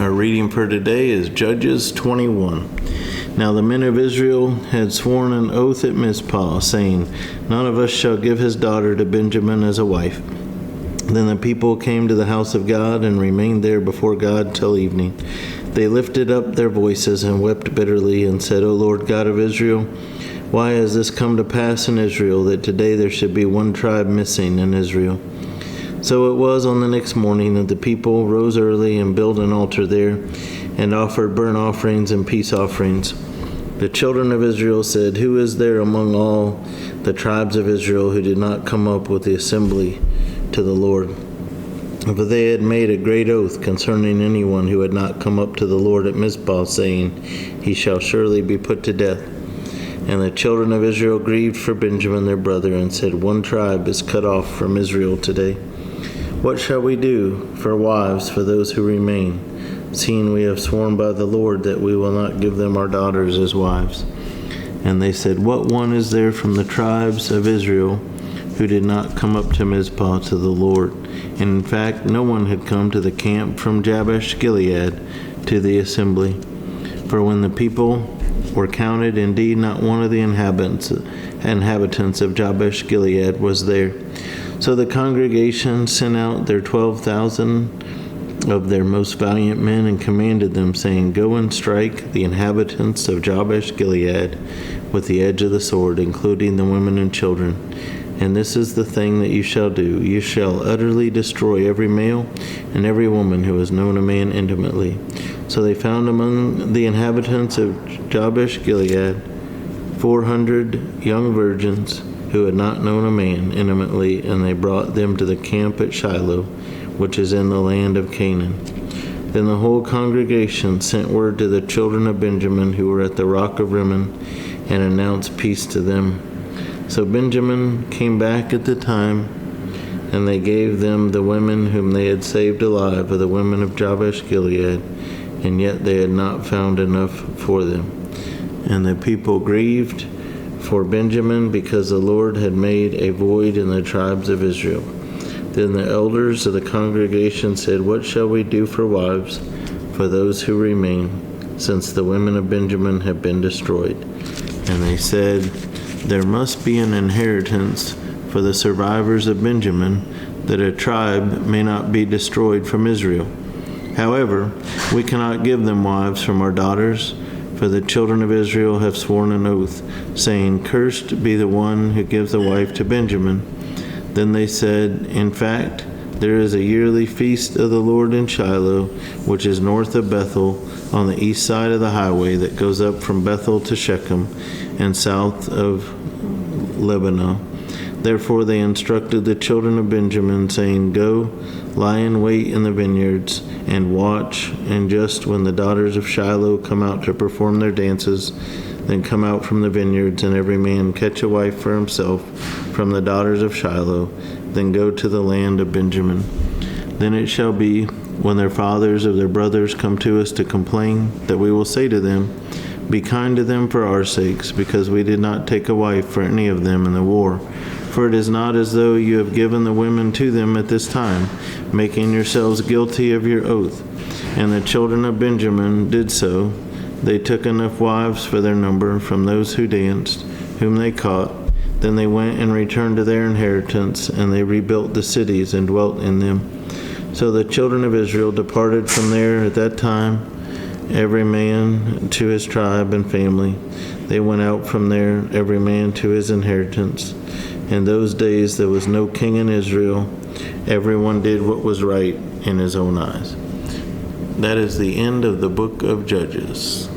Our reading for today is Judges 21. Now the men of Israel had sworn an oath at Mizpah, saying, "None of us shall give his daughter to Benjamin as a wife." Then the people came to the house of God and remained there before God till evening. They lifted up their voices and wept bitterly and said, "O Lord God of Israel, why has this come to pass in Israel, that today there should be one tribe missing in Israel?" So it was on the next morning that the people rose early and built an altar there and offered burnt offerings and peace offerings. The children of Israel said, "Who is there among all the tribes of Israel who did not come up with the assembly to the Lord?" For they had made a great oath concerning anyone who had not come up to the Lord at Mizpah, saying, "He shall surely be put to death." And the children of Israel grieved for Benjamin their brother, and said, "One tribe is cut off from Israel today. What shall we do for wives for those who remain, seeing we have sworn by the Lord that we will not give them our daughters as wives?" And they said, "What one is there from the tribes of Israel who did not come up to Mizpah to the Lord?" And in fact, no one had come to the camp from Jabesh Gilead to the assembly. For when the people were counted, indeed not one of the inhabitants of Jabesh Gilead was there. So the congregation sent out their 12,000 of their most valiant men and commanded them, saying, "Go and strike the inhabitants of Jabesh Gilead with the edge of the sword, including the women and children. And this is the thing that you shall do. You shall utterly destroy every male and every woman who has known a man intimately." So they found among the inhabitants of Jabesh Gilead 400 young virgins who had not known a man intimately, and they brought them to the camp at Shiloh, which is in the land of Canaan. Then the whole congregation sent word to the children of Benjamin who were at the rock of Rimmon, and announced peace to them. So Benjamin came back at the time, and they gave them the women whom they had saved alive of the women of Jabesh Gilead, and yet they had not found enough for them. And the people grieved for Benjamin, because the Lord had made a void in the tribes of Israel. Then the elders of the congregation said, "What shall we do for wives for those who remain, since the women of Benjamin have been destroyed?" And they said, "There must be an inheritance for the survivors of Benjamin, that a tribe may not be destroyed from Israel. However, we cannot give them wives from our daughters, for the children of Israel have sworn an oath, saying, 'Cursed be the one who gives a wife to Benjamin.'" Then they said, "In fact, there is a yearly feast of the Lord in Shiloh, which is north of Bethel, on the east side of the highway that goes up from Bethel to Shechem, and south of Lebanon." Therefore they instructed the children of Benjamin, saying, "Go, lie in wait in the vineyards, and watch, and just when the daughters of Shiloh come out to perform their dances, then come out from the vineyards, and every man catch a wife for himself from the daughters of Shiloh, then go to the land of Benjamin. Then it shall be, when their fathers or their brothers come to us to complain, that we will say to them, 'Be kind to them for our sakes, because we did not take a wife for any of them in the war.' For it is not as though you have given the women to them at this time, making yourselves guilty of your oath." And the children of Benjamin did so. They took enough wives for their number from those who danced, whom they caught. Then they went and returned to their inheritance, and they rebuilt the cities and dwelt in them. So the children of Israel departed from there at that time, every man to his tribe and family. They went out from there, every man to his inheritance. In those days there was no king in Israel. Everyone did what was right in his own eyes. That is the end of the book of Judges.